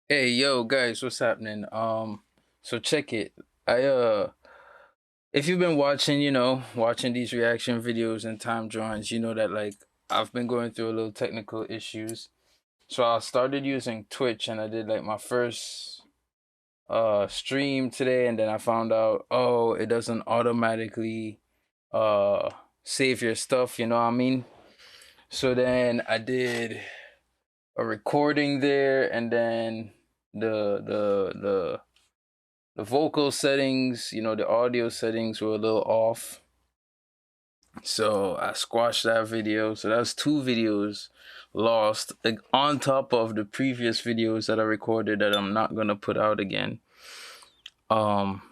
Hey yo guys, what's happening? So check it. I if you've been watching, watching these reaction videos and time drawings, you know that like I've been going through a little technical issues. So I started using Twitch and I did like my first stream today, and then I found out, oh, it doesn't automatically uh save your stuff, you know what I mean? So then I did a recording there, and then the vocal settings, the audio settings were a little off. So I squashed that video. So that's two videos lost, like, on top of the previous videos that I recorded that I'm not gonna put out again. Um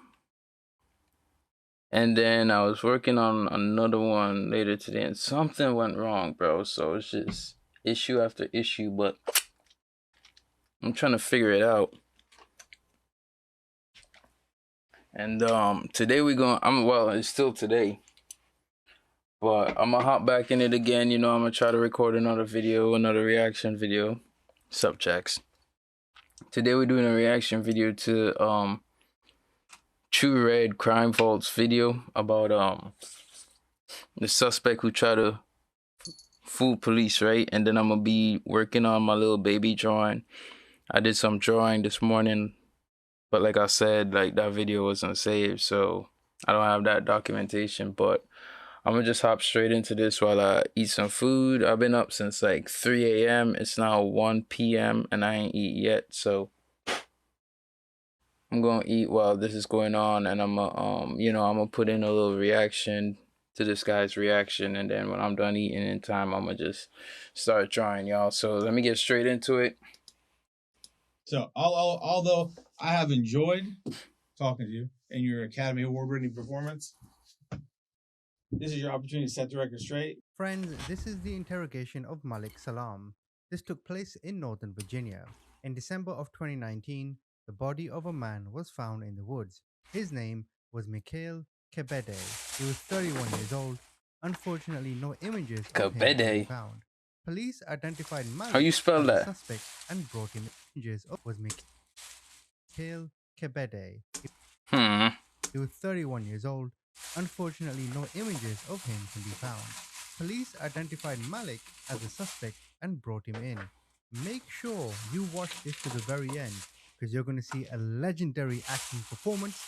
and then I was working on another one later today and something went wrong, bro. So it's just issue after issue, but I'm trying to figure it out. And today we going it's still today. But I'm gonna hop back in it again. I'm gonna try to record another video, another reaction video. Subjects. Today we're doing a reaction video to True Red Crime Vault's video about the suspect who tried to fool police, right? And then I'm gonna be working on my little baby drawing. I did some drawing this morning, but like I said, like that video wasn't saved, so I don't have that documentation. But I'm gonna just hop straight into this while I eat some food. I've been up since like 3 a.m. It's now 1 p.m. and I ain't eat yet, so I'm gonna eat while this is going on, and I'm gonna put in a little reaction to this guy's reaction, and then when I'm done eating in time, I'm gonna just start drawing, y'all. So let me get straight into it. So, although I have enjoyed talking to you and your Academy Award-winning performance, this is your opportunity to set the record straight. Friends, this is the interrogation of Mailk Salam. This took place in Northern Virginia. In December of 2019, the body of a man was found in the woods. His name was Mailk Kebede. He was 31 years old. Unfortunately, no images of him could be Kabede. found. Police identified How you Mailk spell as a that? suspect and brought him images of was Mailk Kebede. Hmm. He was 31 years old. Unfortunately, no images of him can be found. Police identified Mailk as a suspect and brought him in. Make sure you watch this to the very end because you're going to see a legendary acting performance,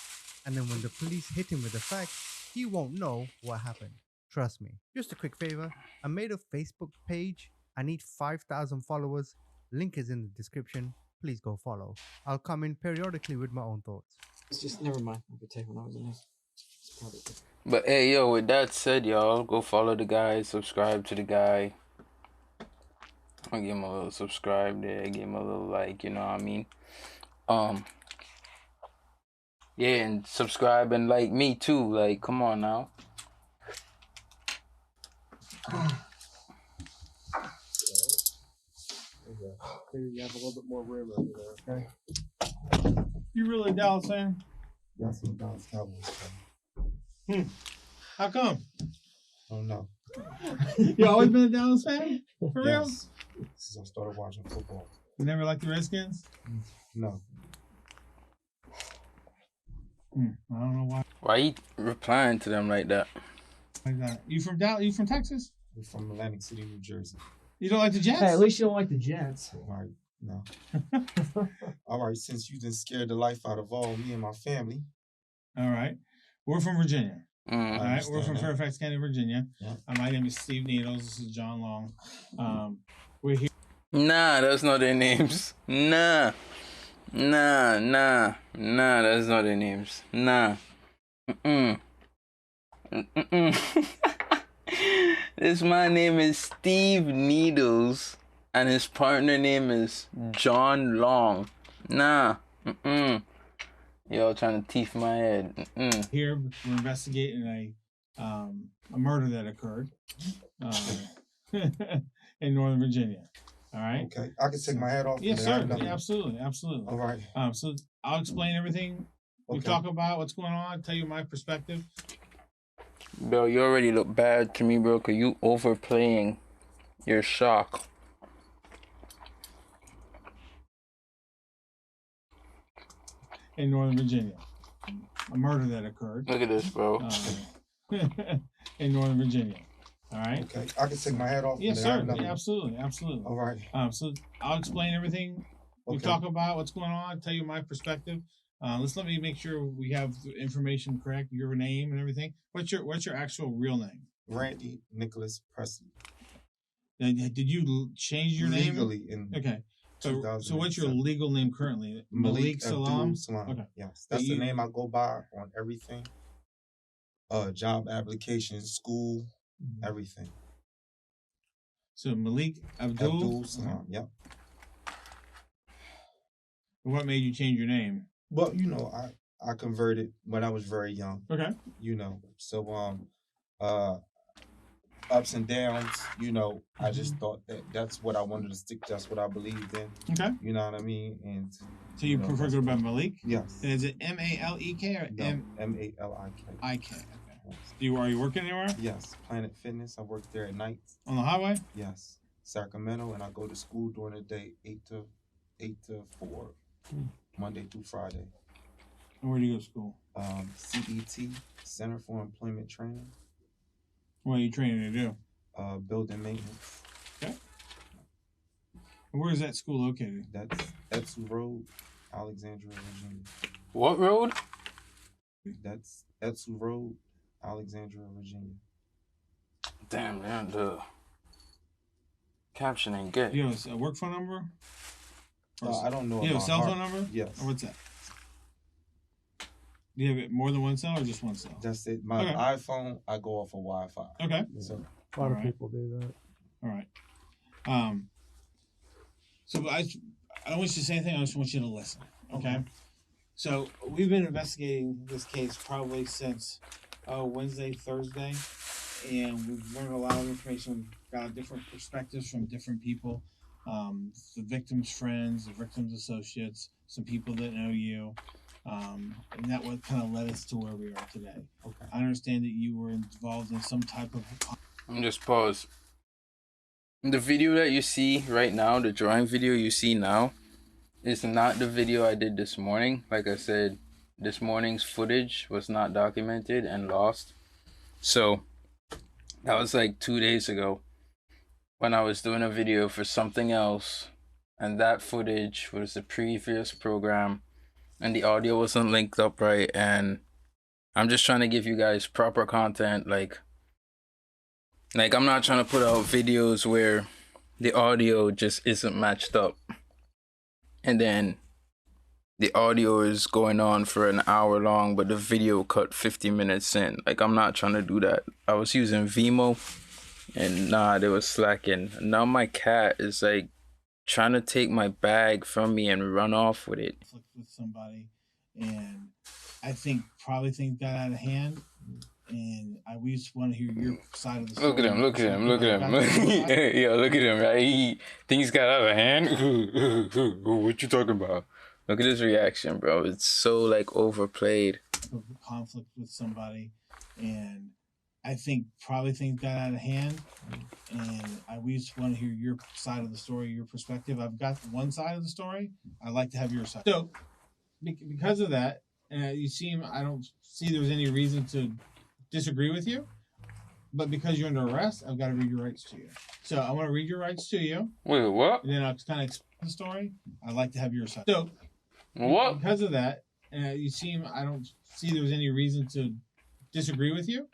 and then when the police hit him with the facts, he won't know what happened. Trust me. Just a quick favor, I made a Facebook page. I need 5,000 followers. Link is in the description. Please go follow. I'll come in periodically with my own thoughts. It's just never mind. I could take when I was in this. But hey, yo, with that said, y'all, go follow the guy, subscribe to the guy. I'll give him a little subscribe there, give him a little like, you know what I mean? Yeah, and subscribe and like me too. Like, come on now. You have a little bit more room over there, okay? You really a Dallas fan? That's some Dallas Cowboys fan. How come? Oh no. You always been a Dallas fan? For real? Yes. Since I started watching football. You never liked the Redskins? No. I don't know why. Why you replying to them like that? Like that. You from Dallas? You from Texas? I'm from Atlantic City, New Jersey. You don't like the Jets? Hey, At least you don't like the Jets. All right. No. All right. Since you done scared the life out of all me and my family. All right. We're from Virginia. All right. We're from that. Fairfax County, Virginia. Yeah. My name is Steve Needles. This is John Long. We're here. Nah, that's not their names. Nah, that's not their names. Nah. My name is Steve Needles, and his partner name is John Long. Nah. Y'all trying to teeth my head. Here, we're investigating a murder that occurred in Northern Virginia. All right. Okay. I can take my hat off. Yes, sir. Yeah, absolutely. All right. So I'll explain everything we talk about, what's going on, tell you my perspective. Bro, you already look bad to me, bro, because you overplaying your shock. in Northern Virginia. A murder that occurred Look at this, bro. in Northern Virginia. All right. Okay, I can take my hat off. Yes, and sir. then I- Yeah, absolutely, absolutely. All right. So I'll explain everything. We Okay. talk about what's going on. Tell you my perspective. Let me make sure we have the information correct. Your name and everything. What's your actual real name? Randy Nicholas Presley. Did you change your name? Legally in Okay. So what's your 2007. legal name currently? Mailk Salam. Salam. Okay. Yes, that's the name I go by on everything. Job applications, school, everything. So Mailk Abdul Salam. Yep. What made you change your name? Well, you know, I converted when I was very young. Okay. You know, so ups and downs. You know, I just thought that's what I wanted to stick. That's what I believed in. Okay. You know what I mean? And so you prefer to go by Mailk? Yes. And is it Malek or Malik? IK? Okay. Are you working anywhere? Yes. Planet Fitness. I work there at night. On the highway? Yes. Sacramento, and I go to school during the day, 8 to 4, Monday through Friday. And where do you go to school? CET, Center for Employment Training. What are you training to do? Building maintenance. Okay. And where is that school located? That's Etsu Road, Alexandria, Virginia. What road? That's Etsu Road, Alexandria, Virginia. Damn, man, the caption ain't good. You have a work phone number? I don't know. You have a cell phone number? Yes. Or what's that? Do you have more than one cell or just one cell? That's it. My iPhone, I go off of Wi-Fi. Okay. So a lot of people do that. All right. So I don't want you to say anything. I just want you to listen. Okay. So we've been investigating this case probably since Wednesday, Thursday, and we've learned a lot of information. We've got different perspectives from different people, the victim's friends, the victim's associates, some people that know you. And that what kind of led us to where we are today. Okay. I understand that you were involved in some type of. I'm just pause. The video that you see right now, the drawing video you see now, is not the video I did this morning. Like I said, this morning's footage was not documented and lost. So that was like 2 days ago when I was doing a video for something else, and that footage was the previous program. And the audio wasn't linked up right, and I'm just trying to give you guys proper content. Like I'm not trying to put out videos where the audio just isn't matched up, and then the audio is going on for an hour long, but the video cut 50 minutes in. Like, I'm not trying to do that. I was using Vimeo, and nah, they was slacking. Now my cat is like trying to take my bag from me and run off with it. With somebody, and I think probably things got out of hand, and we just want to hear your side of the story. Look at him, look at him, look at him. Yo, look at him, right? Things got out of hand. What you talking about? Look at his reaction, bro. It's so like overplayed. Conflict with somebody, and I think probably things got out of hand, and we just want to hear your side of the story, your perspective. I've got one side of the story. I'd like to have your side. So, because of that, I don't see there's any reason to disagree with you, but because you're under arrest, I've got to read your rights to you. So I want to read your rights to you. Wait, what? And then I'll kind of explain the story. I'd like to have your side. So, what? Because of that, I don't see there's any reason to disagree with you,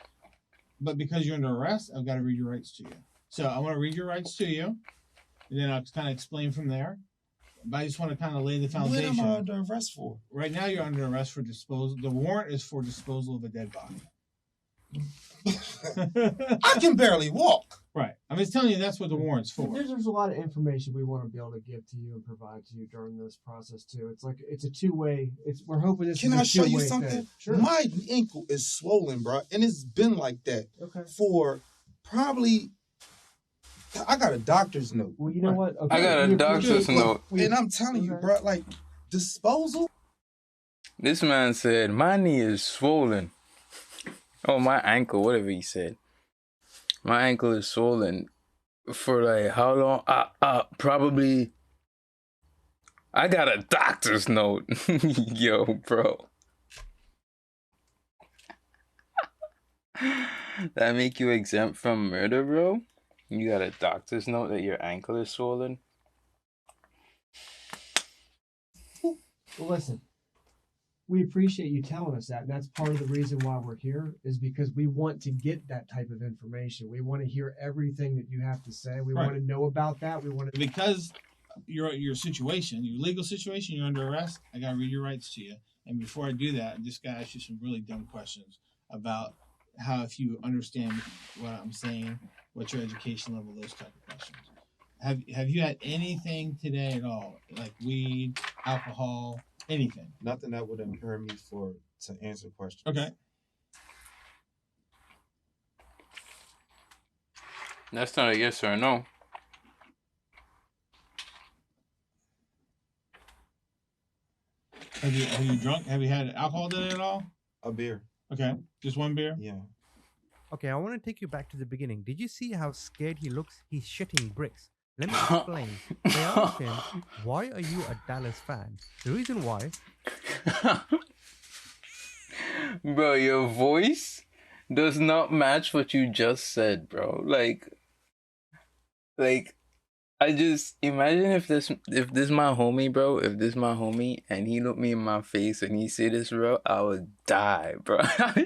but because you're under arrest, I've got to read your rights to you. So I want to read your rights to you, and then I'll kind of explain from there. But I just want to kind of lay the foundation. What am I under arrest for? Right now, you're under arrest for disposal. The warrant is for disposal of a dead body. I can barely walk. Right. I'm just telling you that's what the warrant's for. There's a lot of information we want to be able to give to you and provide to you during this process too. It's a two-way. We're hoping this. Can is a I show you two-way something? thing. Sure. My ankle is swollen, bro, and it's been like that for probably. I got a doctor's note. Well, you know what? Okay. I got a doctor's note. And I'm telling you, bro, like disposal. This man said, my knee is swollen. Oh, my ankle, whatever he said. My ankle is swollen for like how long? Probably I got a doctor's note. Yo, bro. That make you exempt from murder, bro? You got a doctor's note that your ankle is swollen? Well, listen, we appreciate you telling us that. And that's part of the reason why we're here, is because we want to get that type of information. We want to hear everything that you have to say. We want to know about that. We want to, because your situation, your legal situation, you're under arrest. I gotta read your rights to you. And before I do that, I just gotta ask you some really dumb questions about how, if you understand what I'm saying, what's your education level, those type of questions. Have you had anything today at all, like weed, alcohol, anything? Nothing that would impair me to answer questions. Okay. That's not a yes or a no. Have you drunk? Have you had alcohol today at all? A beer. Okay, just one beer. Yeah. Okay, I want to take you back to the beginning. Did you see how scared he looks? He's shitting bricks. Let me explain. They asked him, why are you a Dallas fan? The reason why... Bro, your voice does not match what you just said, bro. Like I just imagine if this my homie, bro. If this my homie and he look me in my face and he say this, bro, I would die, bro.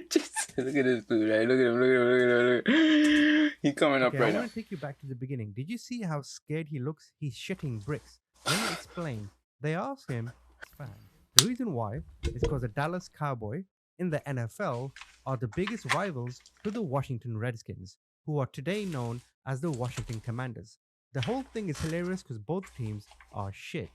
Just look at this dude, right? Look at him, look at him, look at him, look at him. He coming up Okay, right I now. want to take you back to the beginning. Did you see how scared he looks? He's shitting bricks. Let me explain. They asked him, fan. The reason why is because the Dallas Cowboy in the NFL are the biggest rivals to the Washington Redskins, who are today known as the Washington Commanders. The whole thing is hilarious because both teams are shit.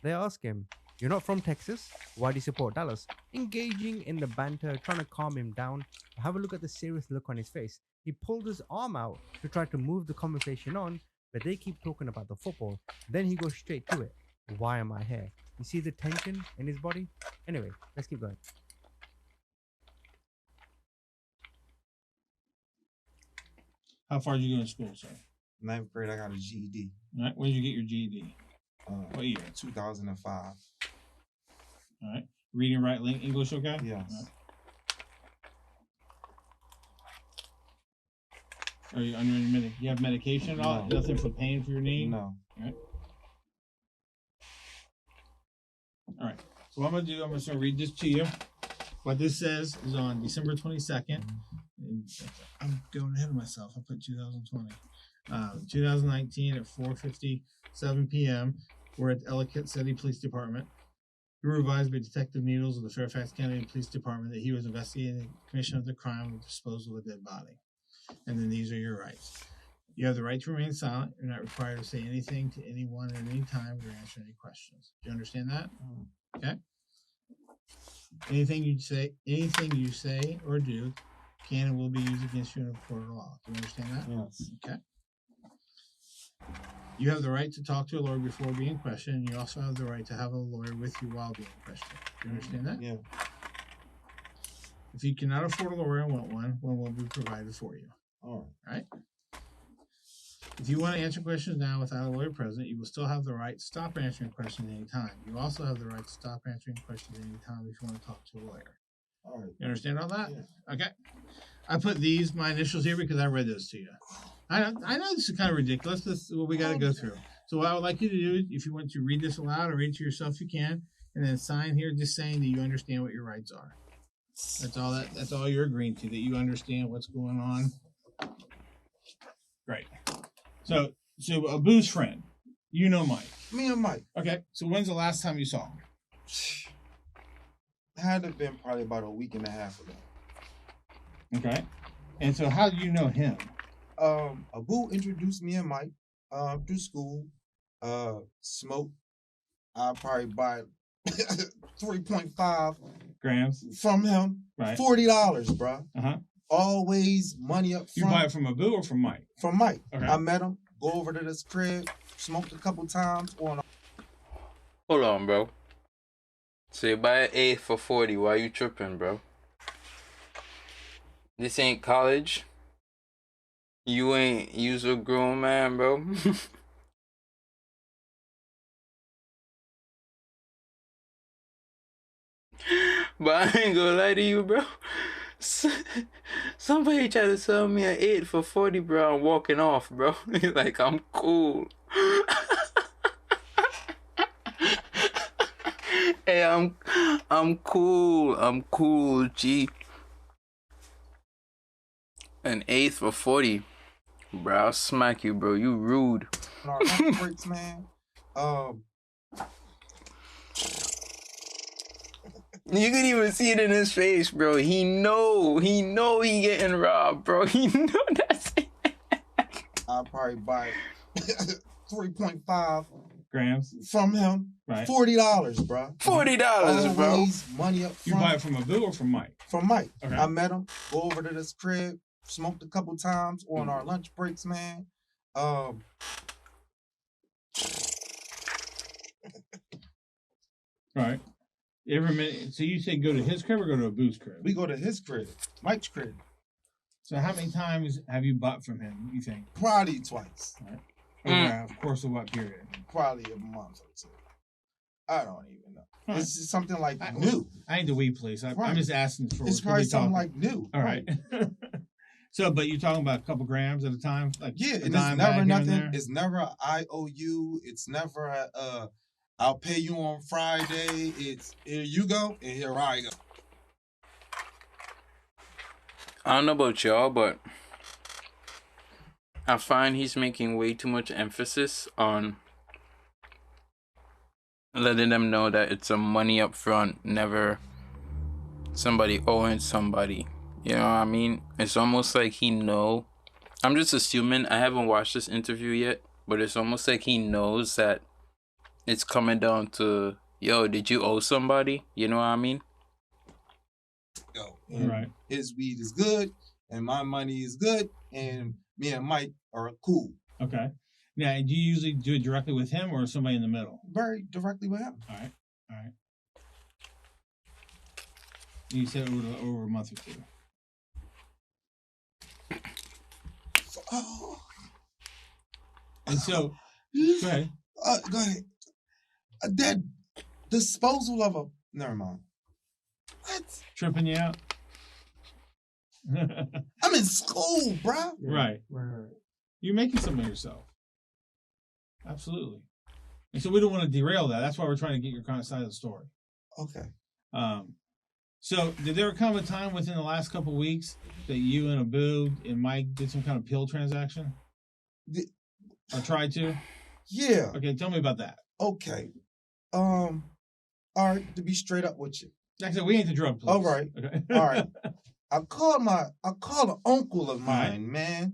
They ask him, you're not from Texas? Why do you support Dallas? Engaging in the banter, trying to calm him down. Have a look at the serious look on his face. He pulled his arm out to try to move the conversation on, but they keep talking about the football. Then he goes straight to it. Why am I here? You see the tension in his body? Anyway, let's keep going. How far did you go to school, sir? 9th grade, I got a GED. All right. When did you get your GED? What year? 2005. All right. Reading, writing, English, okay? Yes. All right. Are you under any you have medication at all? No. Nothing for pain for your knee? No. All right. All right. So what I'm going to do, I'm just going to read this to you. What this says is on December 22nd. I'm going ahead of myself. I put 2020. 2019 at 4:57 p.m. We're at the Ellicott City Police Department. We were advised by Detective Needles of the Fairfax County Police Department that he was investigating the commission of the crime with disposal of a dead body. And then these are your rights. You have the right to remain silent. You're not required to say anything to anyone at any time or answer any questions. Do you understand that? Okay. Anything you say or do can and will be used against you in a court of law. Do you understand that? Yes. Okay. You have the right to talk to a lawyer before being questioned, and you also have the right to have a lawyer with you while being questioned. Do you understand that? Yeah. If you cannot afford a lawyer and want one will be provided for you. All right. If you want to answer questions now without a lawyer present, you will still have the right to stop answering questions at any time. You also have the right to stop answering questions at any time if you want to talk to a lawyer. All right. You understand all that? Yeah. Okay. I put my initials here because I read those to you. I know this is kind of ridiculous. This is what we got to go through. So what I would like you to do, if you want to read this aloud or read it to yourself, you can, and then sign here just saying that you understand what your rights are. That's all you're agreeing to, that you understand what's going on. Great. So Abu's friend, you know Mike. Me and Mike. Okay. So when's the last time you saw him? Had to have been probably about a week and a half ago. Okay. And so how do you know him? Abu introduced me and Mike through school. Smoke. I'll probably buy 3.5 grams from him. Right. $40, bro. Uh-huh. Always money up front. You buy it from Abu or from Mike? From Mike. Okay. I met him, go over to this crib, smoked a couple times on. Hold on, bro. So you buy an eighth for 40. Why you tripping, bro? This ain't college. You's a grown man, bro. But I ain't gonna lie to you, bro. Somebody tried to sell me an 8 for 40, bro. I'm walking off, bro. Like, I'm cool. Hey, I'm cool. I'm cool, G. An 8 for 40. Bro, I'll smack you, bro. You rude. Our lunch breaks, man. You can even see it in his face, bro. He know he getting robbed, bro. He know that's it. I'll probably buy 3.5 Grams. from him. Right. $40, bro. $40, bro. Always money up front. You buy it from Abu or from Mike? From Mike. Okay. I met him. Go over to this crib. Smoked a couple times on our lunch breaks, man. Right. Every minute. So you say go to his crib or go to Abu's crib? We go to his crib, Mike's crib. So how many times have you bought from him, you think? Probably twice. Right. Over of course of what period? Probably a month or two. I don't even know. Right. It's just something like new. I ain't the weed place. I'm Right. just asking for. It's probably something like new. All right. So, but you're talking about a couple grams at a time, like Yeah, a and dime it's never bag here and nothing. there? It's never a IOU. It's never a I'll pay you on Friday. It's here you go and here I go. I don't know about y'all, but I find he's making way too much emphasis on letting them know that it's a money up front, never somebody owing somebody. You know what I mean? It's almost like he know. I'm just assuming. I haven't watched this interview yet, but it's almost like he knows that it's coming down to, yo, did you owe somebody? You know what I mean? Go. And Right. his weed is good and my money is good and me and Mike are cool. Okay. Now, do you usually do it directly with him or somebody in the middle? Very directly with him. All right. All right. You said over a month or two. Oh. And so, go ahead. Go ahead. That disposal of a. Never mind. What? Tripping you out? I'm in school, bruh. Right. Right. You're making something of yourself. Absolutely. And so we don't want to derail that. That's why we're trying to get your kind of side of the story. Okay. So did there come a time within the last couple of weeks that you and Abu and Mike did some kind of pill transaction? Or tried to? Yeah. Okay, tell me about that. Okay. All right. To be straight up with you. Like I said, we ain't the drug police. All right. Okay. All right. I called an uncle of mine, Right. man.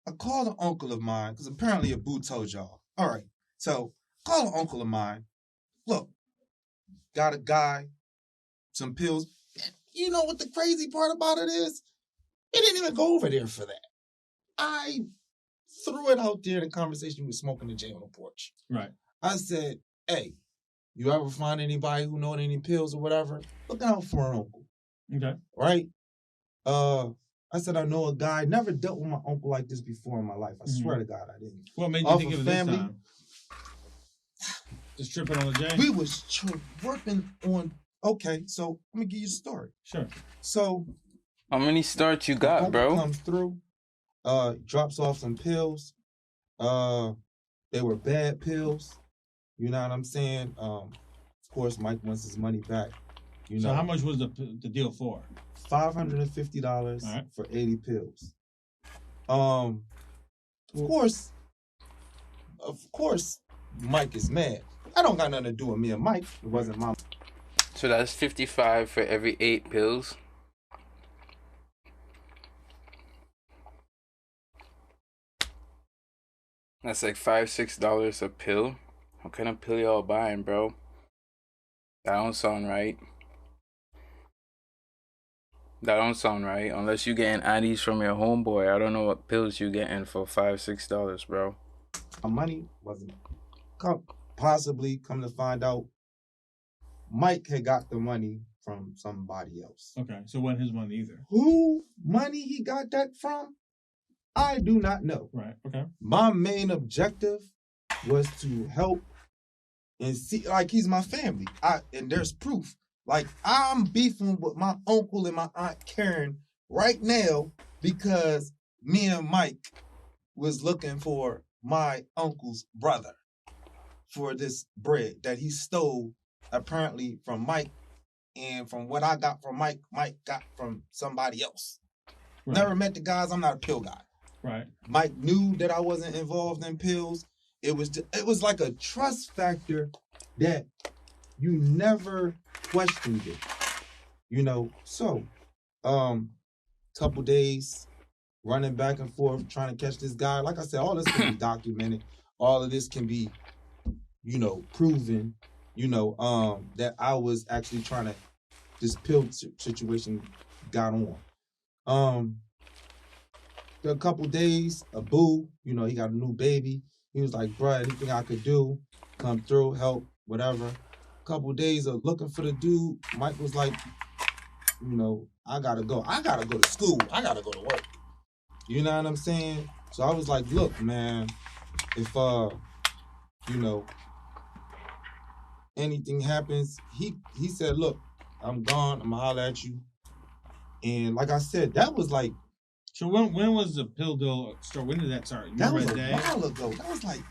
I called an uncle of mine because apparently Abu told y'all. All right. So call an uncle of mine. Look, got a guy, some pills. You know what the crazy part about it is? He didn't even go over there for that. I threw it out there in a conversation we were smoking the J on the porch. Right. I said, hey, you ever find anybody who know any pills or whatever? Look out for an uncle. Okay. Right? I said, I know a guy. Never dealt with my uncle like this before in my life. I swear to God, I didn't. What made you Off think of of it family. this time? Just tripping on the J? We was working on. Okay, so let me give you the story. Sure. So How many starts you my got, uncle bro? comes through, drops off some pills. They were bad pills. You know what I'm saying? Of course, Mike wants his money back. You know, So how much was the deal for? $550 All right. for 80 pills. Of course, Mike is mad. I don't got nothing to do with me and Mike. It wasn't my. So that's 55 for every 8 pills. That's like $5-6 a pill. What kind of pill y'all buying, bro? That don't sound right. That don't sound right. Unless you getting addies from your homeboy. I don't know what pills you getting for $5-6, bro. My money wasn't. Possibly come to find out, Mike had got the money from somebody else. Okay, so it wasn't his money either. Who money he got that from? I do not know. Right, okay. My main objective was to help and see, like he's my family. And there's proof. Like, I'm beefing with my uncle and my aunt Karen right now because me and Mike was looking for my uncle's brother for this bread that he stole apparently from Mike, and from what I got from Mike, Mike got from somebody else. Right. Never met the guys. I'm not a pill guy. Right. Mike knew that I wasn't involved in pills. It was like a trust factor that you never questioned it. You know, so couple days running back and forth trying to catch this guy. Like I said, all this can be documented. All of this can be, you know, proven, you know, that I was actually trying to, this pill situation got on. A couple days, a boo, you know, he got a new baby. He was like, bruh, anything I could do, come through, help, whatever. Couple days of looking for the dude, Mike was like, you know, I gotta go to school. I gotta go to work. You know what I'm saying? So I was like, look, man, if you know, anything happens, he said, look, I'm gone, I'ma holler at you. And like I said, that was like, so when was the pill deal start? When did that start? You that was a day? while ago. That was like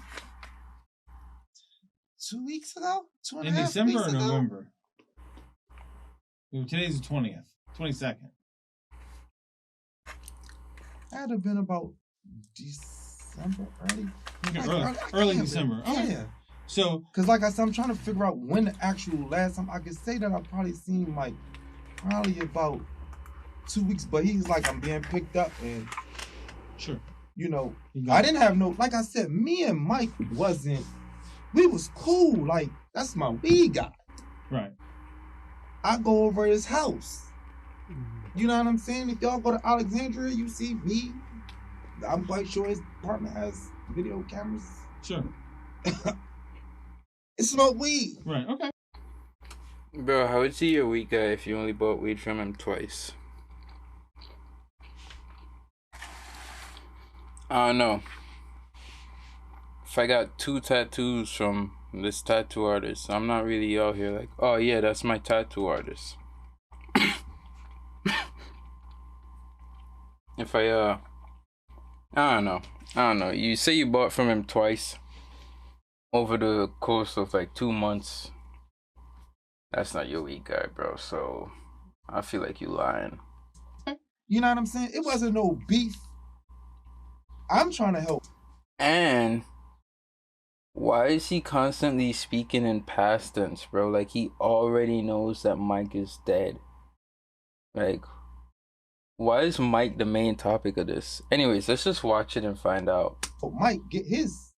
2 weeks ago? In December or November? Today's the 20th, 22nd. That'd have been about December, early December. Yeah. Okay. So, because like I said, I'm trying to figure out when the actual last time I could say that I probably seen Mike probably about 2 weeks, but he's like, I'm being picked up, and sure, you know, I didn't have no, like I said, me and Mike we was cool, like that's my weed guy. Right. I go over his house. You know what I'm saying? If y'all go to Alexandria, you see me. I'm quite sure his apartment has video cameras. Sure. It's smoke weed. Right, okay. Bro, how is he your weed guy if you only bought weed from him twice? I don't know. If I got 2 tattoos from this tattoo artist, I'm not really out here like, oh yeah, that's my tattoo artist. If I don't know. You say you bought from him twice over the course of like 2 months. That's not your weed guy, bro. So I feel like you lying. You know what I'm saying? It wasn't no beef. I'm trying to help. And why is he constantly speaking in past tense, bro? Like he already knows that Mike is dead. Like, why is Mike the main topic of this? Anyways, let's just watch it and find out. Oh, Mike, get his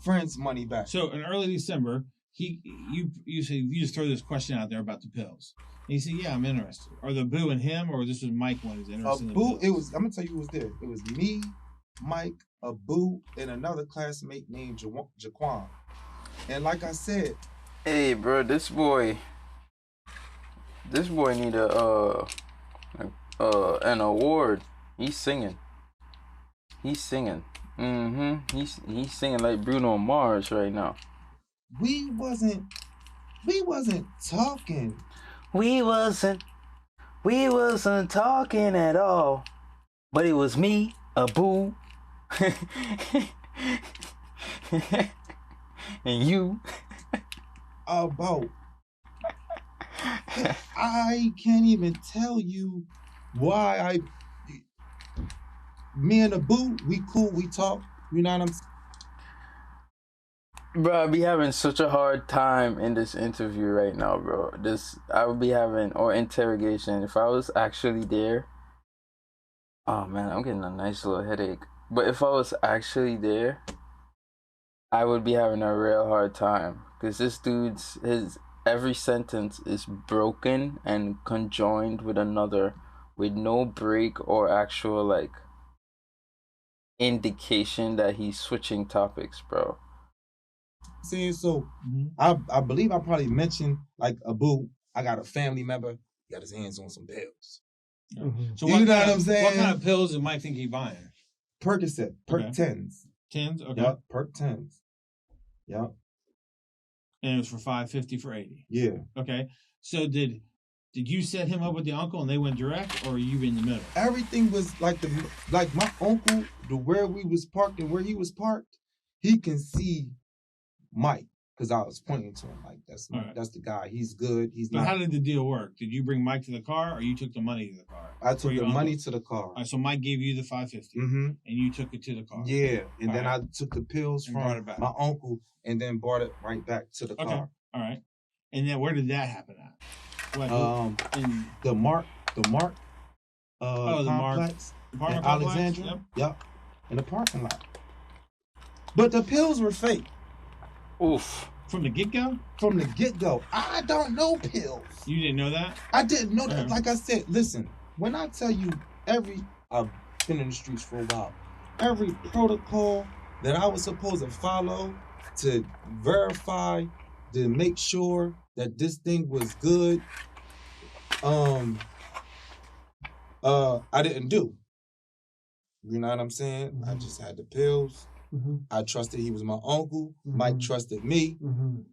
friend's money back. So in early December, you say you just throw this question out there about the pills. And he said, yeah, I'm interested. Are the boo and him, or this was Mike when he was interested in the pills? It was, I'm gonna tell you who was there. It was me, Mike, a boo, and another classmate named Jaquan. And like I said, hey bro, this boy need an award. He's singing. He's singing like Bruno Mars right now. We wasn't talking. We wasn't talking at all. But it was me, a boo, and you. About. I can't even tell you why me and the boo, we cool, we talk, you know what I'm saying? Bro, I be having such a hard time in this interview right now, bro. I would be having, or interrogation, if I was actually there. Oh man, I'm getting a nice little headache. But if I was actually there, I would be having a real hard time. Because this dude's, every sentence is broken and conjoined with another with no break or actual, like, indication that he's switching topics, bro. Saying so, I believe I probably mentioned, like, Abu, I got a family member, he got his hands on some pills. So you know what I'm saying? What kind of pills did Mike think he buying? Percocet, Perc 10s. 10s? Okay. Yep, Perc 10s. Yep. And it was for $550 for 80. Yeah. Okay. So did you set him up with the uncle and they went direct, or you in the middle? Everything was like my uncle, where we was parked and where he was parked, he can see Mike because I was pointing to him like that's the guy. He's good. He's But not. how did the deal work? Did you bring Mike to the car, or you took the money to the car? I took the money to the car. All right, so Mike gave you the $550, and you took it to the car. Yeah, and then I took the pills and from my uncle and then brought it right back to the car. All right. And then where did that happen at? What, in the Mark complex in Alexandria. Yep, in the parking lot. But the pills were fake. Oof. From the get-go? From the get-go. I don't know pills. You didn't know that? I didn't know that. Like I said, listen, when I tell you I've been in the streets for a while, every protocol that I was supposed to follow to verify, to make sure that this thing was good, I didn't do. You know what I'm saying? Mm-hmm. I just had the pills. Mm-hmm. I trusted he was my uncle. Mm-hmm. Mike trusted me. Mm-hmm.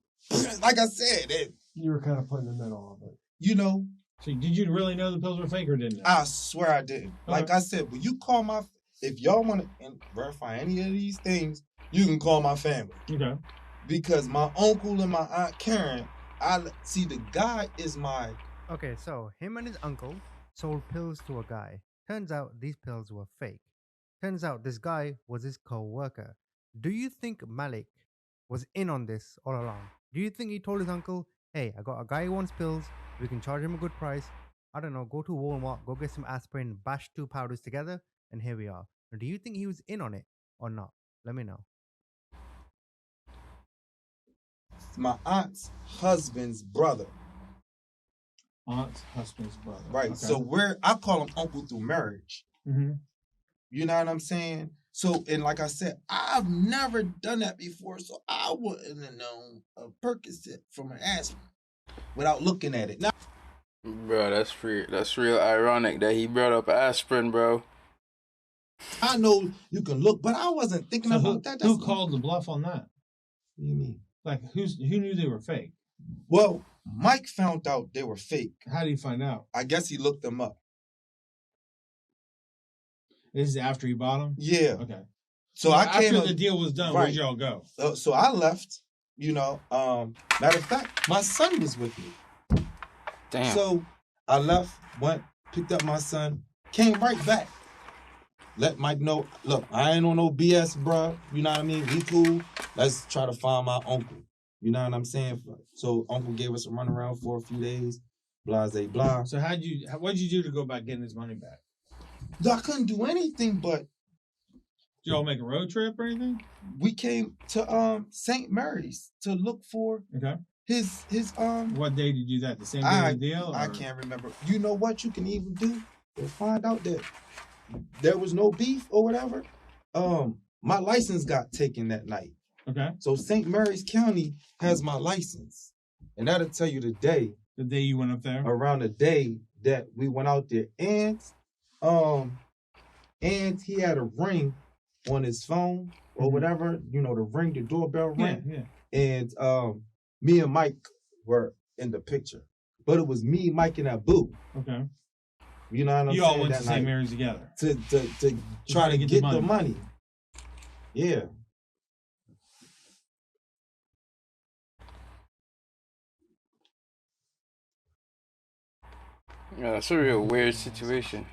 Like I said, you were kind of put in the middle of it. You know. So did you really know the pills were fake or didn't you? I swear I didn't. Okay. Like I said, when you call if y'all want to verify any of these things, you can call my family. Okay. Because my uncle and my aunt Karen, the guy is my... Okay, so him and his uncle sold pills to a guy. Turns out these pills were fake. Turns out this guy was his co-worker. Do you think Mailk was in on this all along? Do you think he told his uncle, hey, I got a guy who wants pills, we can charge him a good price, I don't know, go to Walmart, go get some aspirin, bash 2 powders together, and here we are. Now, do you think he was in on it or not? Let me know. My aunt's husband's brother. Aunt's husband's brother. Right. Okay. So I call him uncle through marriage. Mm-hmm. You know what I'm saying? So, and like I said, I've never done that before, so I wouldn't have known a Percocet from an aspirin without looking at it. Now, bro, that's real ironic that he brought up aspirin, bro. I know you can look, but I wasn't thinking about that. Who called the bluff on that? What do you mean? Like, who knew they were fake? Well, Mike found out they were fake. How did he find out? I guess he looked them up. This is after he bought them? Yeah. Okay. So after the deal was done, right. Where'd y'all go? So I left, you know. Matter of fact, my son was with me. Damn. So I left, went, picked up my son, came right back. Let Mike know, look, I ain't on no BS, bro. You know what I mean? We cool. Let's try to find my uncle. You know what I'm saying? So uncle gave us a runaround for a few days. Blah, blah. So what'd you do to go about getting his money back? I couldn't do anything but. Did y'all make a road trip or anything? We came to St. Mary's to look for his What day did you do that? The same day of the deal? I can't remember. You know what you can even do? We'll find out that there was no beef or whatever. My license got taken that night. Okay. So St. Mary's County has my license. And that'll tell you the day. The day you went up there? Around the day that we went out there. And he had a ring on his phone or whatever, you know, the doorbell ring. Yeah. And me and Mike were in the picture. But it was me, Mike, and that boo. Okay. You know what I'm saying? You all went to St. Mary's together. To try to get the money. Yeah. Yeah, that's a real weird situation.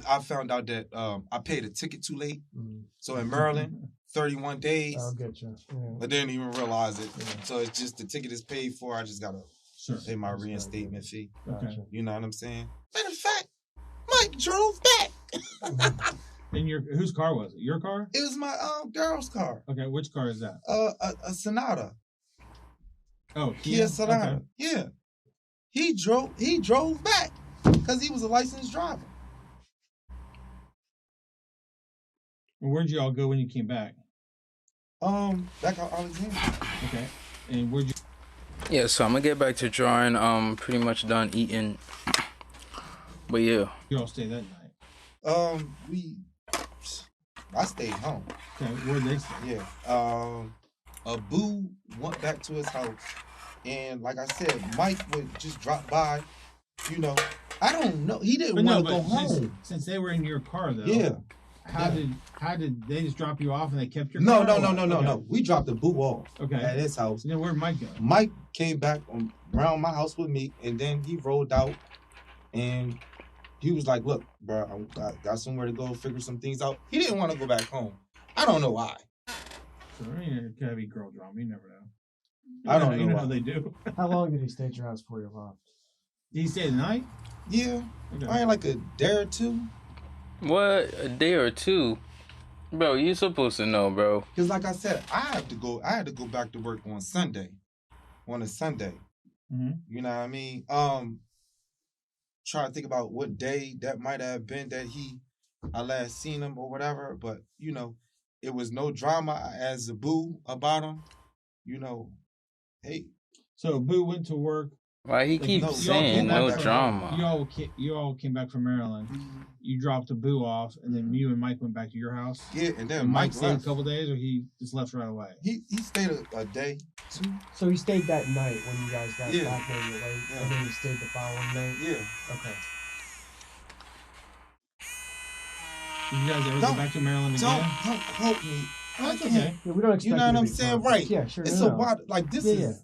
I found out that I paid a ticket too late. Mm-hmm. So in Maryland, 31 days. I'll get you. Yeah. I didn't even realize it. Yeah. So it's just the ticket is paid for. I just got to pay my reinstatement fee. Okay. You know what I'm saying? Matter of fact, Mike drove back. And whose car was it? Your car? It was my girl's car. Okay, which car is that? A Sonata. Oh, Kia Salam. Okay. Yeah. He drove back because he was a licensed driver. And where'd you all go when you came back? Back out Alexandria. Okay. And where'd you? Yeah, so I'm gonna get back to drawing. Pretty much done eating. But yeah. You all stayed that night? I stayed home. Okay, where'd they stay? Yeah. Abu went back to his house, and like I said, Mike would just drop by. You know, I don't know. He didn't But no, want to go but home. since they were in your car though, Yeah. how did they just drop you off and they kept your No, car? no. We dropped the Abu off Okay. at his house. Then where'd Mike go? Mike came back around my house with me, and then he rolled out, and he was like, "Look, bro, I got somewhere to go figure some things out." He didn't want to go back home. I don't know why. So it could be girl drama. You never know. I don't know You know why. how they do. How long did he stay at your house before you left? Did he stay the night? Yeah, Okay. I ain't like a day or two. What, a day or two? Bro, you supposed to know, bro. Cause like I said, I had to go back to work on a Sunday. Mm-hmm. You know what I mean? Try to think about what day that might have been that I last seen him or whatever. But you know, it was no drama as a boo about him. You know, hey. So Boo went to work. Why he Like, keeps no, saying y'all no came back drama? You all came back from Maryland. Mm-hmm. You dropped the Boo off, and then you and Mike went back to your house. Yeah, and then And Mike stayed left. a couple days, or he just left right away. He stayed a day, two. So he stayed that night when you guys got Yeah. back there late, Yeah. and then he stayed the following night? Yeah. Okay. Did you guys ever go Don't- back to Maryland Don't again? quote me. That's I okay. can't- Yeah, we don't expect You know you what to I'm be saying? perfect. Right. Yeah, sure. It's no, a no. wild, like this Yeah, is.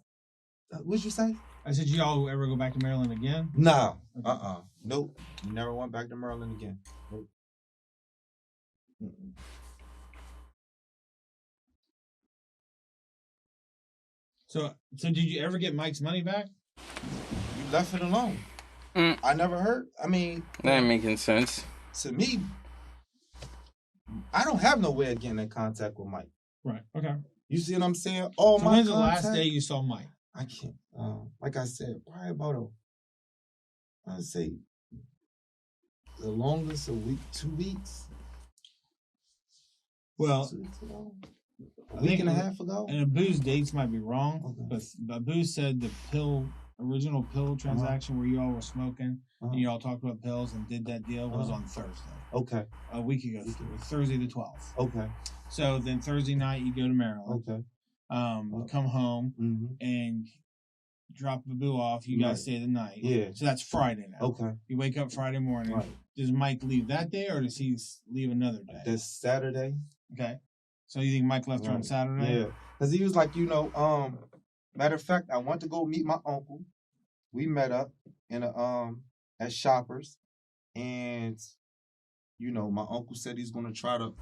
What'd you say? I said, y'all ever go back to Maryland again? Nah. Okay. Nope. We never went back to Maryland again. Nope. Mm-mm. So did you ever get Mike's money back? You left it alone. Mm. I never heard. I mean, That ain't making sense. to me, I don't have no way of getting in contact with Mike. Right. Okay. You see what I'm saying? All So my when's the last contact- day you saw Mike? I can't. Like I said, probably about I'd say the longest a week, 2 weeks. Well, 2 weeks ago. I A week think and a it- half ago. and Abu's dates might be wrong, Okay. but Abu said the original pill transaction where you all were smoking Uh-huh. and you all talked about pills and did that deal was Uh-huh. on Thursday, Okay. a week ago, Thursday the 12th. Okay. So then Thursday night you go to Maryland, Okay. come home Mm-hmm. and drop Abu off. You guys Right. stay the night. Yeah. So that's Friday now. Okay. You wake up Friday morning. Right. Does Mike leave that day or does he leave another day? This Saturday. Okay. So you think Mike left on Right. Saturday? Yeah. Because he was like, matter of fact, I went to go meet my uncle. We met up in at Shoppers, and my uncle said he's gonna try to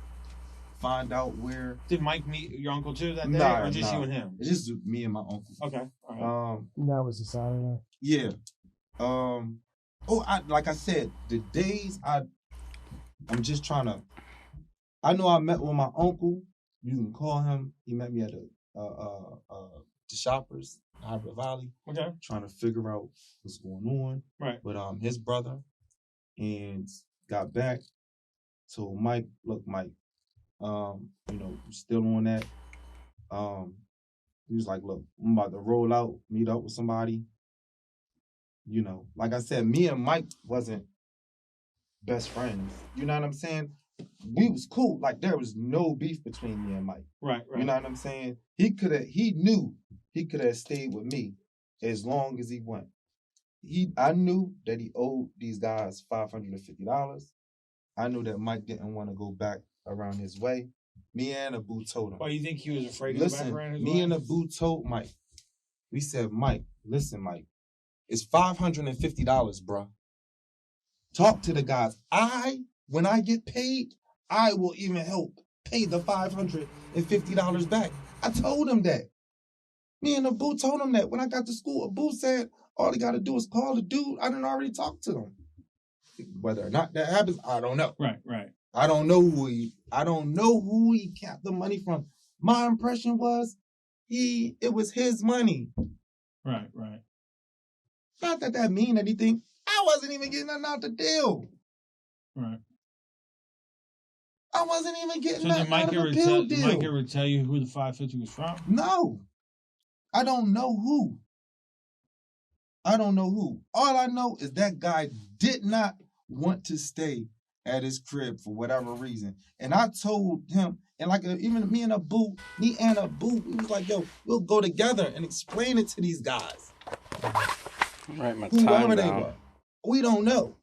find out where. Did Mike meet your uncle too that day, Nah, or just nah. you and him? It's just me and my uncle. Okay. All right. That was a Saturday. Yeah. Like I said, the days I'm just trying to. I know I met with my uncle. You can call him. He met me at the Shoppers, Harbor Valley, Okay. trying to figure out what's going on. Right. With his brother, and got back. Told Mike, look, Mike, still on that. He was like, look, I'm about to roll out, meet up with somebody. Like I said, me and Mike wasn't best friends. You know what I'm saying? We was cool. Like there was no beef between me and Mike. Right. You know what I'm saying? He knew he could have stayed with me as long as he went. I knew that he owed these guys $550. I knew that Mike didn't want to go back around his way. Me and Abu told him. Why you think he was afraid to go back around his me way? and Abu told Mike. We said, Mike, listen, Mike, it's $550, bro. Talk to the guys. When I get paid, I will even help pay the $550 back. I told him that. Me and Abu told him that. When I got to school, Abu said, all he got to do is call the dude. I didn't already talk to him. Whether or not that happens, I don't know. Right. I don't know who he kept the money from. My impression was it was his money. Right. Not that mean anything. I wasn't even getting nothing out the deal. Right. I wasn't even getting So nothing did Mike out of ever the pill deal. Mike ever tell you who the 550 was from? No. I don't know who. All I know is that guy did not want to stay at his crib for whatever reason. And I told him, And like even me and Abu, we was like, yo, we'll go together and explain it to these guys. Write my Whoever time they down. were. We don't know.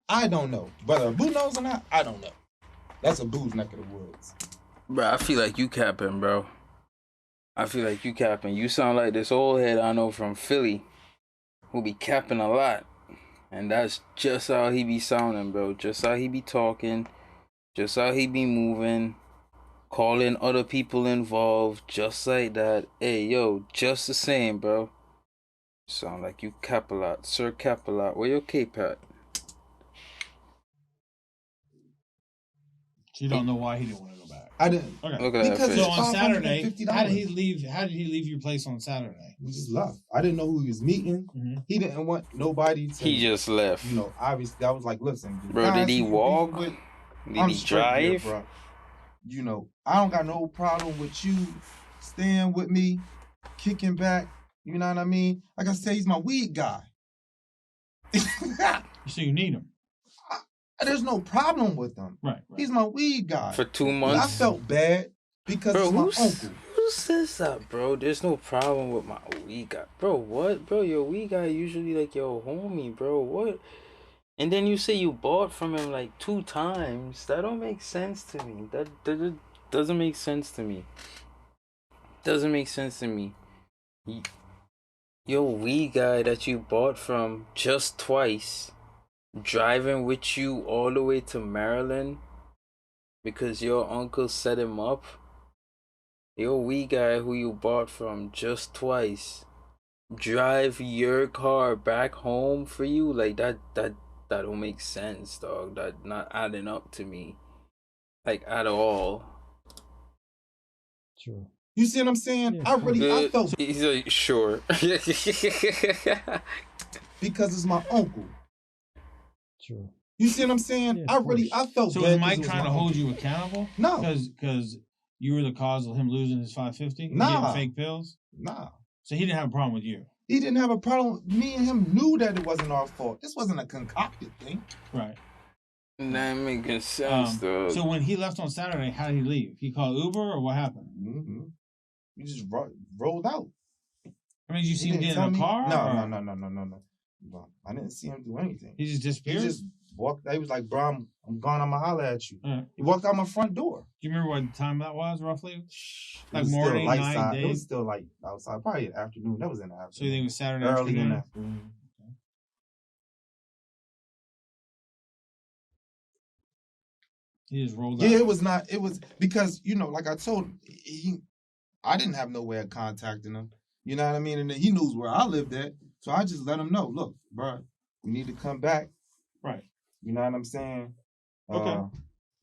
I don't know. Whether Abu knows or not, I don't know. That's Abu's neck of the woods. Bro, I feel like you capping, bro. I feel like you capping. You sound like this old head I know from Philly who be capping a lot. And that's just how he be sounding, bro. Just how he be talking. Just how he be moving. Calling other people involved. Just like that. Hey, yo, just the same, bro. Sound like you cap a lot. Sir cap a lot. Where your cape at? So you don't know why he didn't want to go back. I didn't. Okay. Look at that Because face. So on Saturday, $550. how did he leave? How did he leave your place on Saturday? He just left. I didn't know who he was meeting. Mm-hmm. He didn't want nobody to. He just left. You know, obviously, I was like, listen, the Bro, did guys he who you walk? beefing with, Did I'm he straight here, drive? bro. You know, I don't got no problem with you staying with me, kicking back. You know what I mean? Like I said, he's my weed guy. So you need him, There's no problem with him. right? He's my weed guy. For 2 I months? felt bad because Bro, it's my uncle. who says that, bro? There's no problem with my weed guy. Bro, what? Bro, your weed guy usually like your homie, bro. What? And then you say you bought from him like 2 times. That don't make sense to me. That doesn't make sense to me. Doesn't make sense to me. Your weed guy that you bought from just twice, driving with you all the way to Maryland because your uncle set him up. Your weed guy who you bought from just twice, drive your car back home for you. Like that don't make sense, dog. That not adding up to me, like at all. Sure. You see what I'm saying? Yeah, I felt He's like, sure. because it's my uncle. Sure. You see what I'm saying? Yeah, I felt So bad. is Mike 'cause it was trying my to hold uncle. you accountable? No, Because you were the cause of him losing his $550. Nah. Getting fake pills. nah. So he didn't have a problem with you, He didn't have a problem. Me and him knew that it wasn't our fault. This wasn't a concocted thing. right? Not making sense, though. So when he left on Saturday, how did he leave? He called Uber or what happened? Mm-hmm. He just rolled out. I mean, did you see him didn't get tell in a me- car? No, or- No, I didn't see him do anything. He just He disappeared. just walked. He was like, "Bro, I'm gone. I'ma holler at you." Alright. He walked out my front door. Do you remember what time that was roughly? It Like was still morning, light night, side. day? It was still like outside, probably in the afternoon. That was in the afternoon. So you think it was Saturday early in afternoon? the afternoon. He just rolled out. Yeah, it was not. It was because like I told him, I didn't have no way of contacting him. You know what I mean? And then he knows where I lived at, so I just let him know. Look, bro, you need to come back. Right. You know what I'm saying? Okay.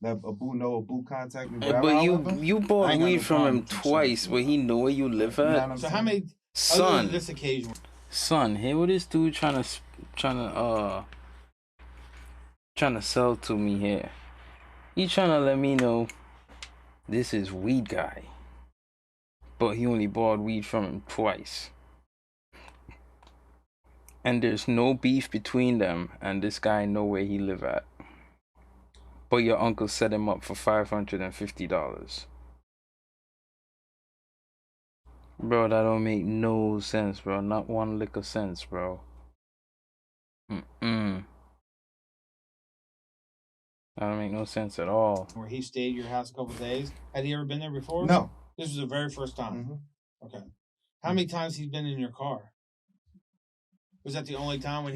Let Abu contact me. But wherever I live at. you I bought ain't got weed no from problem him with you twice, checking but me he out. know where you live You know at. what I'm So saying? how many? Other than Son, this occasion. here what this dude trying to sell to me here. He trying to let me know this is weed guy, but he only bought weed from him twice, and there's no beef between them, and this guy know where he live at, but your uncle set him up for $550. Bro, that don't make no sense, bro. Not one lick of sense, bro. That don't make no sense at all. Where he stayed at your house a couple of days. Had he ever been there before? No. This was the very first time. Mhm. Okay. How many times he's been in your car? Was that the only time when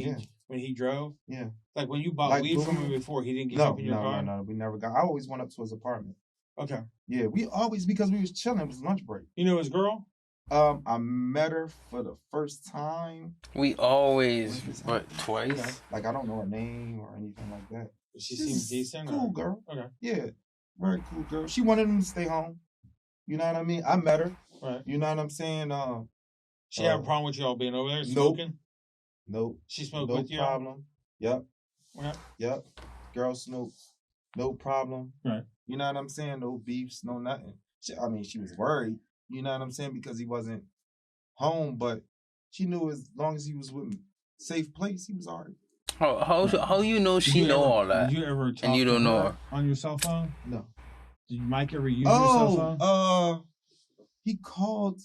he drove? Yeah. Like when you bought Like weed from Boone? him before, he didn't get No, up in your car? no. We never got. I always went up to his apartment. Okay. Yeah, we always because we was chilling. It was lunch break. You know his girl? I met her for the first time. We always, but twice? Okay. Like I don't know her name or anything like that. She She's seems decent. Cool or- girl. Okay. Yeah, very cool girl. She wanted him to stay home. You know what I mean? I met her. Right. You know what I'm saying? She have a problem with y'all being over there Nope. smoking? Nope. She smoked No with you? problem. Yep. Okay. Yep. Girl smokes. No problem. Right. You know what I'm saying? No beefs, no nothing. She was worried. You know what I'm saying? Because he wasn't home, but she knew as long as he was with me, safe place, he was all right. How you know Did she you know ever- all that? Did you ever talk And you to don't know her her? on your cell phone? No. Did Mike ever use your cell phone? He called.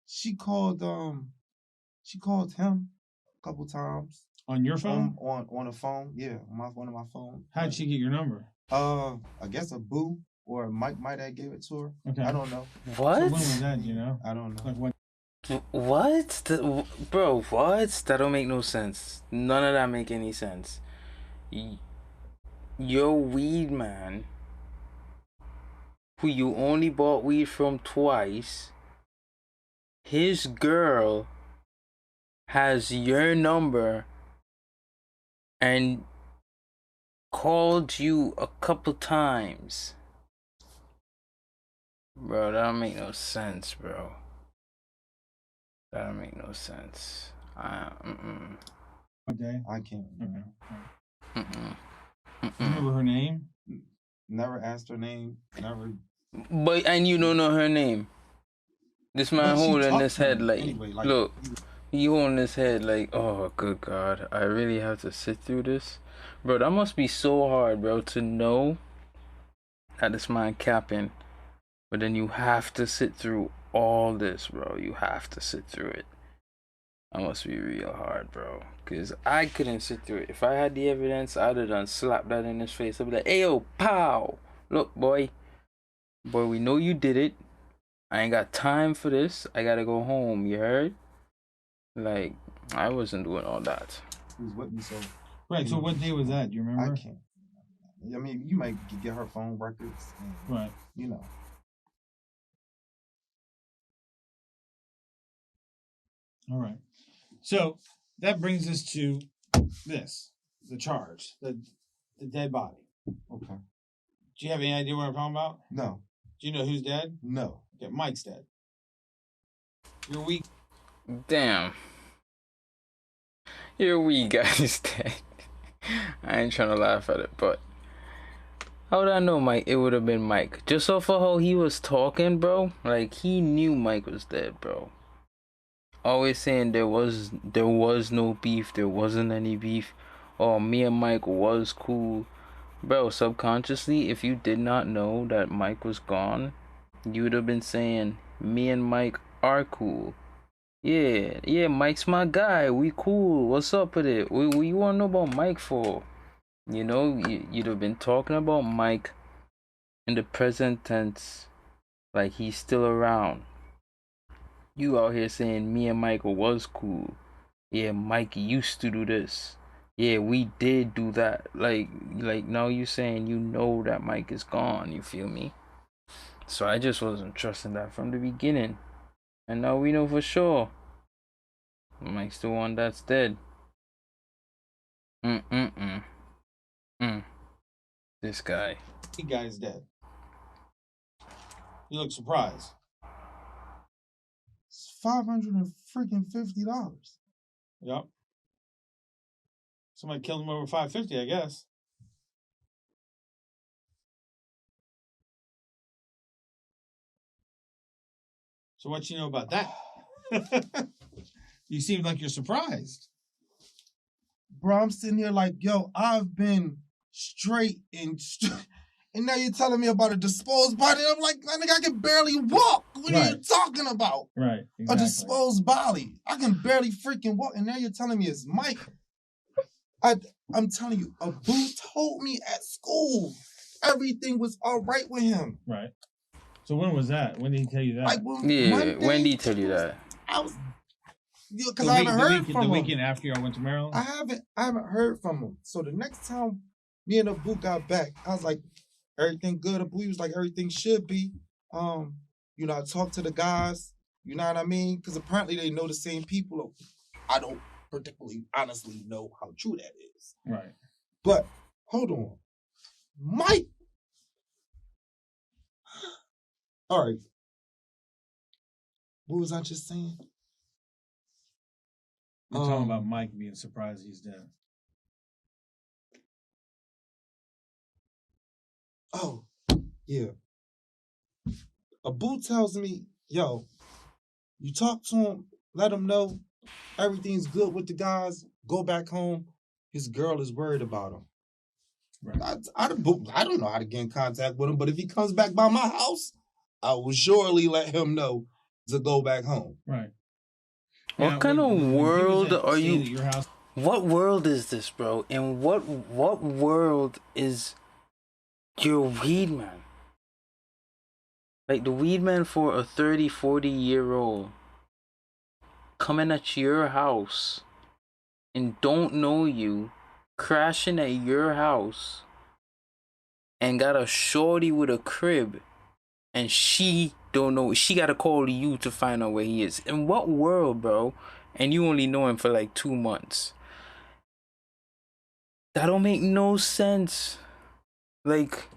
She called him a couple times. On your phone? On the phone, yeah, on one of my phones. How'd she get your number? I guess a boo or Mike might have gave it to her. Okay. I don't know. What? So when was that, you know? I don't know. Like what? What? Bro, what? That don't make no sense. None of that make any sense. Your weed man, who you only bought weed from twice, his girl has your number and called you a couple times. Bro, that don't make no sense, bro. That don't make no sense. Okay. I can't remember. Remember her name? Never asked her name. Never. But and you don't know her name. This man holding his head like, anyway, look, he holding his head like, oh good God, I really have to sit through this, bro. That must be so hard, bro, to know that this man capping, but then you have to sit through all this, bro. You have to sit through it. That must be real hard, bro. Cause I couldn't sit through it. If I had the evidence, I'd have done slapped that in his face. I'd be like, "Ayo, pow! Look, boy, we know you did it. I ain't got time for this. I gotta go home. You heard? Like, I wasn't doing all that." He was with me, so. Right. So what day was that? Do you remember? I can't. I mean, you might get her phone records. And, right. You know. All right. So that brings us to this, the charge, the dead body. Okay. Do you have any idea what I'm talking about? No. Do you know who's dead? No. Okay, Mike's dead. You're weak. Damn. Your wee guy's dead. I ain't trying to laugh at it, but how would I know Mike? It would have been Mike. Just off of how he was talking, bro. Like, he knew Mike was dead, bro. Always saying there was no beef, there wasn't any beef. Oh, me and Mike was cool. Bro, subconsciously, if you did not know that Mike was gone, you would have been saying, me and Mike are cool. Yeah, Mike's my guy. We cool. What's up with it? What you want to know about Mike for? You know, you'd have been talking about Mike in the present tense, like he's still around. You out here saying me and Mike was cool. Yeah, Mike used to do this. Yeah, we did do that. Like now you saying you know that Mike is gone. You feel me? So I just wasn't trusting that from the beginning. And now we know for sure Mike's the one that's dead. This guy. The guy's dead. You look surprised. It's $550. Yep. Somebody killed him over $550, I guess. So what you know about that? You seem like you're surprised. Bro, I'm sitting here like, yo, I've been straight and now you're telling me about a disposed body. I'm like, I think I can barely walk. What are you talking about? Right. Exactly. A disposed body. I can barely freaking walk. And now you're telling me it's Mike. I'm telling you, a boo told me at school everything was all right with him. Right. So when was that? When did he tell you that? Like, Monday, when did he tell you that? Because I haven't heard from him. The weekend after y'all went to Maryland? I haven't heard from him. So the next time me and Abu got back, I was like, everything good. Abu was like, everything should be. You know, I talked to the guys, you know what I mean? Because apparently they know the same people. I don't particularly honestly know how true that is. Right. But hold on. Mike. All right. What was I just saying? You're talking about Mike being surprised he's dead. Oh, yeah. Abu tells me, yo, you talk to him, let him know everything's good with the guys, go back home. His girl is worried about him. Right. I don't know how to get in contact with him, but if he comes back by my house, I will surely let him know to go back home. Right. What Now, kind of when he was world are staying you? at your house? What world is this, bro? And what world is your weed man? Like the weed man for a 30, 40-year-old coming at your house and don't know you, crashing at your house, and got a shorty with a crib, and she don't know. She gotta call you to find out where he is. In what world, bro? And you only know him for like 2 months. That don't make no sense. Like,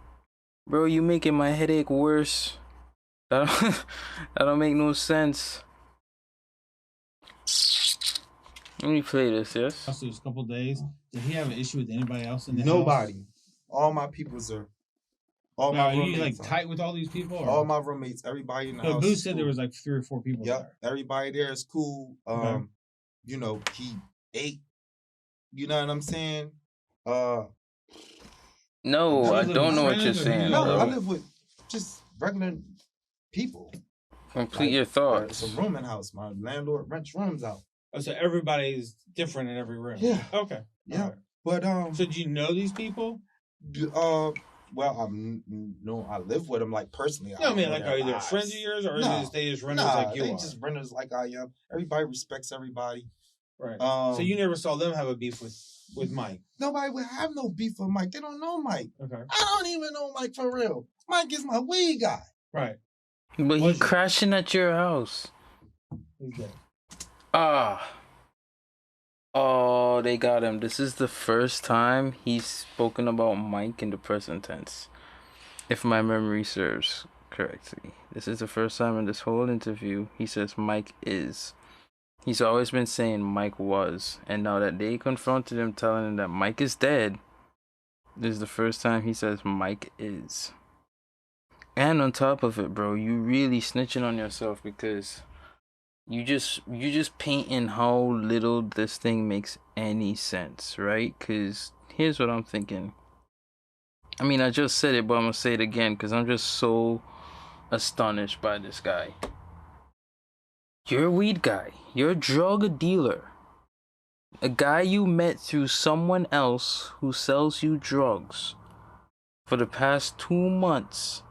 bro, you making my headache worse. That don't, that don't make no sense. Let me play this, yes? It was a couple days. Did he have an issue with anybody else in the house? Nobody. All my peoples are. All Now, my are you roommates like are. tight with all these people? Or? All my roommates, everybody in the So house. Boo is said cool. there was like 3 or 4 people Yep, there. everybody there is cool. Okay. You know, he ate. You know what I'm saying? Uh, No, I don't know what you're saying, no, bro. I live with just regular people. Complete Like, your It's thoughts. a rooming house. My landlord rents rooms out. Oh, so everybody's different in every room. Yeah. Okay. Yeah. Right. But So do you know these people? well, I live with them like personally. No, I mean, don't know like, their are they lives. friends of yours, or Nah. is they just renters Nah, like you they are? just renters like I am. Everybody respects everybody. Right. So you never saw them have a beef with Mike? Nobody would have no beef with Mike. They don't know Mike. Okay. I don't even know Mike for real. Mike is my weed guy. Right. But he Was you? crashing at your house. He's dead. Ah. Oh, they got him. This is the first time he's spoken about Mike in the present tense, if my memory serves correctly. This is the first time in this whole interview he says Mike is. He's always been saying Mike was, and now that they confronted him telling him that Mike is dead, this is the first time he says Mike is. And on top of it, bro, you really snitching on yourself because you just painting how little this thing makes any sense, right? Because here's what I'm thinking. I mean, I just said it, but I'm gonna say it again because I'm just so astonished by this guy. You're a weed guy. You're a drug dealer. A guy you met through someone else who sells you drugs. For the past 2 months,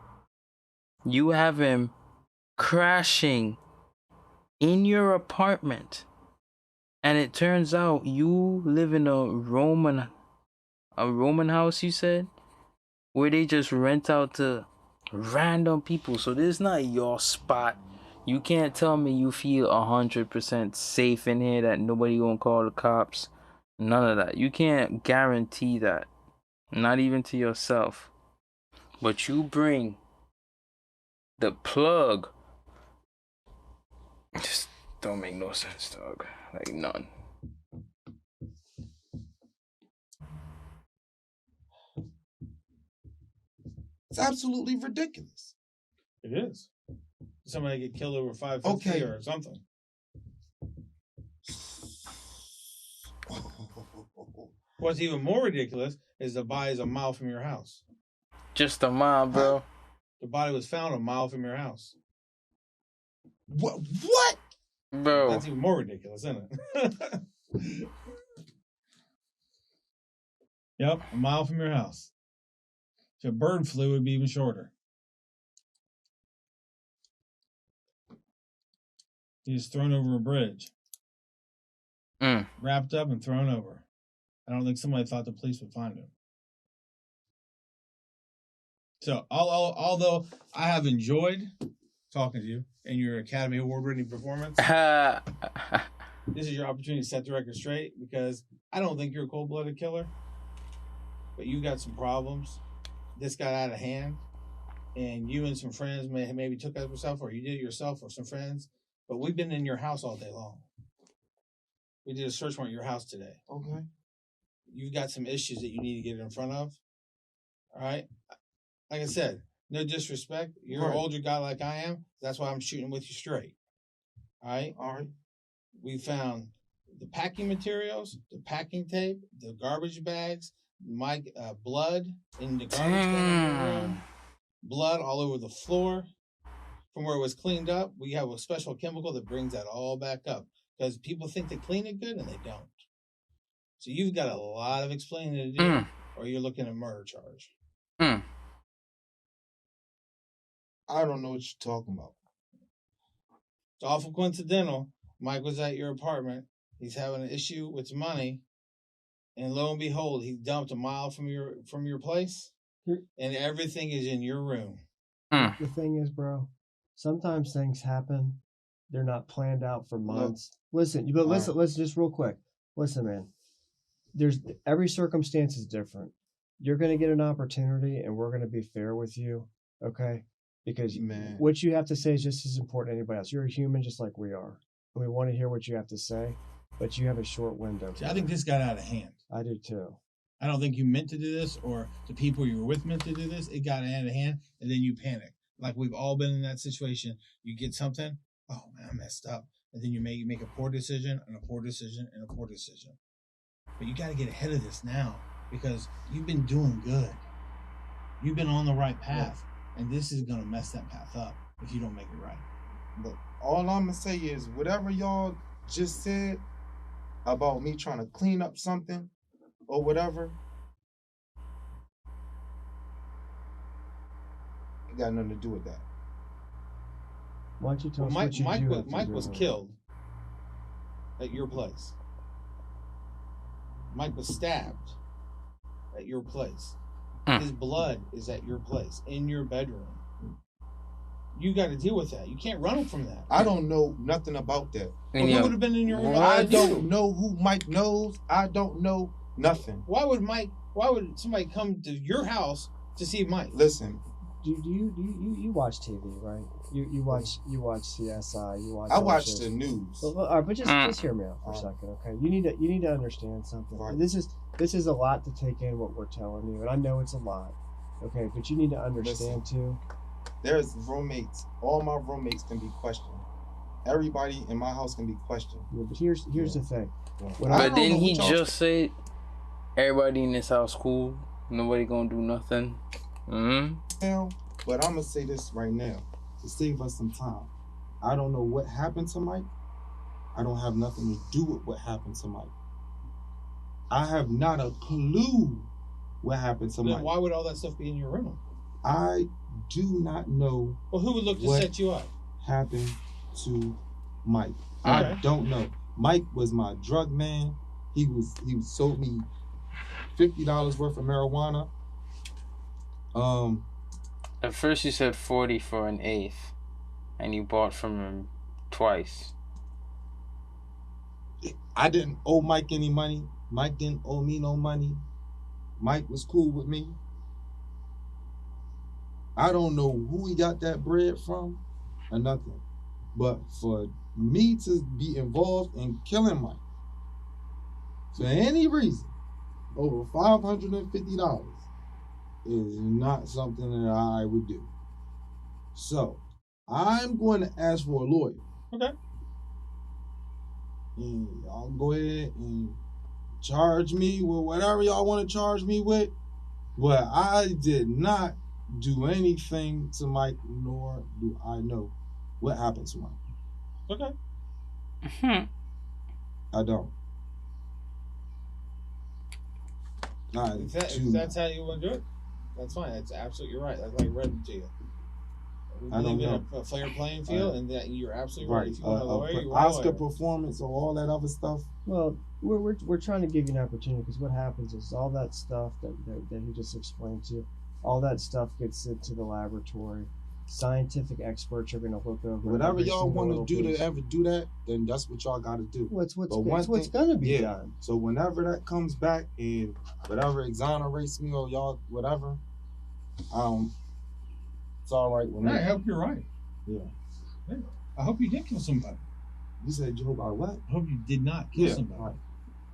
you have him crashing in your apartment. And it turns out you live in a Roman house, you said? Where they just rent out to random people. So this is not your spot. You can't tell me you feel 100% safe in here, that nobody gonna call the cops. None of that. You can't guarantee that. Not even to yourself. But you bring the plug. Just don't make no sense, dog. Like none. It's absolutely ridiculous. It is. Somebody get killed over 550 or something. What's even more ridiculous is the body is a mile from your house. Just a mile, bro. The body was found a mile from your house. What? Bro. That's even more ridiculous, isn't it? Yep, a mile from your house. If a bird flew, it would be even shorter. He was thrown over a bridge. Wrapped up and thrown over. I don't think somebody thought the police would find him. So, although I have enjoyed talking to you and your Academy Award-winning performance, this is your opportunity to set the record straight, because I don't think you're a cold-blooded killer, but you got some problems. This got out of hand, and you and some friends maybe took it yourself, or you did it yourself, or some friends. But we've been in your house all day long. We did a search warrant at your house today. Okay. You've got some issues that you need to get in front of. All right? Like I said, no disrespect. You're an older guy like I am. That's why I'm shooting with you straight. All right? All right. We found the packing materials, the packing tape, the garbage bags, Mike, blood in the garbage can in your room, Damn. blood all over the floor from where it was cleaned up. We have a special chemical that brings that all back up because people think they clean it good and they don't. So you've got a lot of explaining to do, or you're looking at murder charge. I don't know what you're talking about. It's awful coincidental. Mike was at your apartment. He's having an issue with money, and lo and behold, he dumped a mile from your place, and everything is in your room. The thing is, bro, sometimes things happen. They're not planned out for months. Listen, listen, just real quick. Listen, man. There's every circumstance is different. You're gonna get an opportunity, and we're gonna be fair with you, okay? Because what you have to say is just as important to anybody else. You're a human just like we are. And we want to hear what you have to say, but you have a short window. See, I think this got out of hand. I do too. I don't think you meant to do this, or the people you were with meant to do this. It got out of hand, and then you panic. Like we've all been in that situation. You get something, oh man, I messed up. And then you make a poor decision, and a poor decision, and a poor decision. But you got to get ahead of this now because you've been doing good. You've been on the right path. And this is going to mess that path up if you don't make it right. But all I'm going to say is whatever y'all just said about me trying to clean up something or whatever, it got nothing to do with that. Why don't you tell us what you do? Mike was killed at your place. Mike was stabbed at your place. His blood is at your place, in your bedroom. You got to deal with that. You can't run from that. I don't know nothing about that. Well, who would have been in your room? I don't know who Mike knows. I don't know nothing. Why would somebody come to your house to see Mike? Listen. Do you watch TV, right? You watch CSI. You watch. I watch the news. All right, but just hear me out for a second, okay? You need to understand something. Right. This is a lot to take in what we're telling you, and I know it's a lot, okay? But you need to understand too. There's roommates. All my roommates can be questioned. Everybody in my house can be questioned. Yeah, but here's the thing. Yeah. But didn't he just say everybody in this house cool? Nobody gonna do nothing. Now, but I'm gonna say this right now to save us some time. I don't know what happened to Mike. I don't have nothing to do with what happened to Mike. I have not a clue what happened to Mike. Why would all that stuff be in your room? I do not know. Well, who would look to set you up? Happened to Mike. Okay. I don't know. Mike was my drug man. He sold me $50 worth of marijuana. At first you said 40 for an eighth, and you bought from him twice. I didn't owe Mike any money. Mike didn't owe me no money. Mike was cool with me. I don't know who he got that bread from or nothing. But for me to be involved in killing Mike for any reason over $550 is not something that I would do. So I'm going to ask for a lawyer. Okay. And y'all go ahead and charge me with whatever y'all want to charge me with. But I did not do anything to Mike, nor do I know what happened to Mike. Okay. I don't. If that's how you want to do it, that's fine. That's absolutely right. That's like read it to you. We believe in a fair playing field, and that you're absolutely right. If you want a lawyer, you want Oscar performance or all that other stuff. Well, we're trying to give you an opportunity because what happens is all that stuff that he just explained to you, all that stuff gets sent to the laboratory. Scientific experts are going to look over whatever y'all want to do to ever do that. Then that's what y'all got to do. What's going to be done. So whenever that comes back and whatever exonerates me or y'all whatever, it's all right with me. I hope you're right. Yeah. I hope you did kill somebody. You said you hope I what? I hope you did not kill somebody. Right.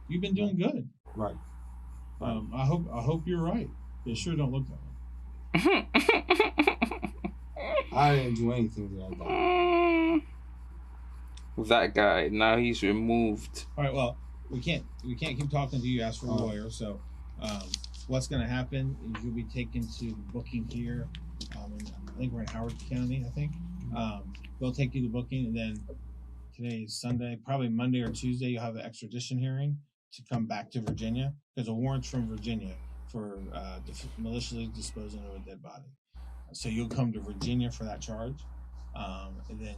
You've been doing good. Right. I hope you're right. It sure don't look that way. I didn't do anything to that guy. That guy. Now he's removed. All right. Well, we can't keep talking to you. Ask for a lawyer. So, what's going to happen is you'll be taken to the booking here. I think we're in Howard County, I think. They'll take you to booking, and then today is Sunday, probably Monday or Tuesday, you'll have an extradition hearing to come back to Virginia, because a warrant's from Virginia for maliciously disposing of a dead body. So you'll come to Virginia for that charge, and then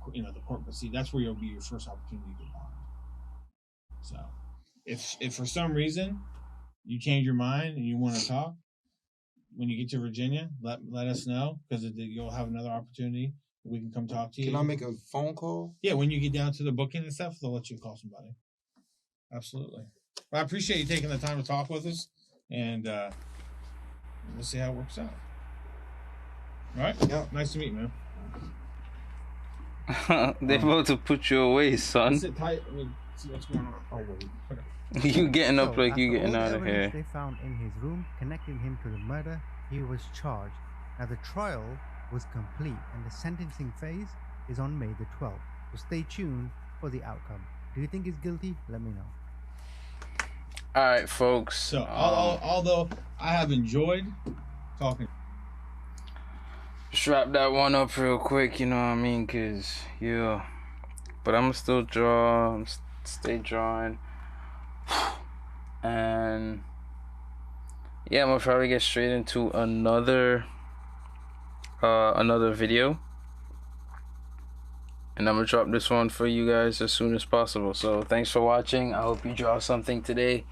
the court proceed. That's where you'll be your first opportunity to bond. So, if for some reason you change your mind and you want to talk, when you get to Virginia, let us know, because you'll have another opportunity. We can come talk to you. Can I make a phone call? Yeah, when you get down to the booking and stuff, they'll let you call somebody. Absolutely. Well, I appreciate you taking the time to talk with us, and we'll see how it works out. All right? Yeah. Nice to meet you, man. They're about to put you away, son. Sit tight. Let me see what's going on. Oh, wait. Okay. You getting up So, like you after getting all the out of evidence here. they found in his room connecting him to the murder, he was charged. Now the trial was complete and the sentencing phase is on May the 12th. So stay tuned for the outcome. Do you think he's guilty? Let me know. All right, folks. So, although I have enjoyed talking, just wrap that one up real quick, you know what I mean? Cause yeah, but I'm still draw. Stay drawing, and yeah, I'm gonna probably get straight into another video, and I'm gonna drop this one for you guys as soon as possible. So thanks for watching. I hope you draw something today.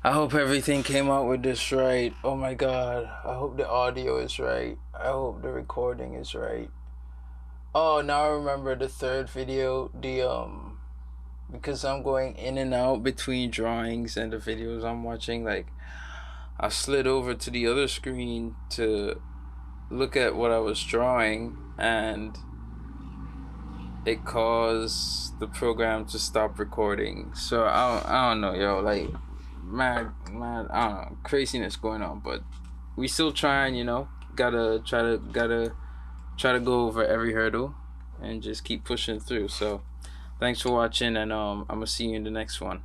I hope everything came out with this right. Oh my god, I hope the audio is right. I hope the recording is right. Oh, now I remember the third video, because I'm going in and out between drawings and the videos I'm watching, like I slid over to the other screen to look at what I was drawing, and it caused the program to stop recording. So I don't know, yo, like mad, I don't know, craziness going on, but we still trying, gotta try to go over every hurdle and just keep pushing through. So thanks for watching, and I'm gonna see you in the next one.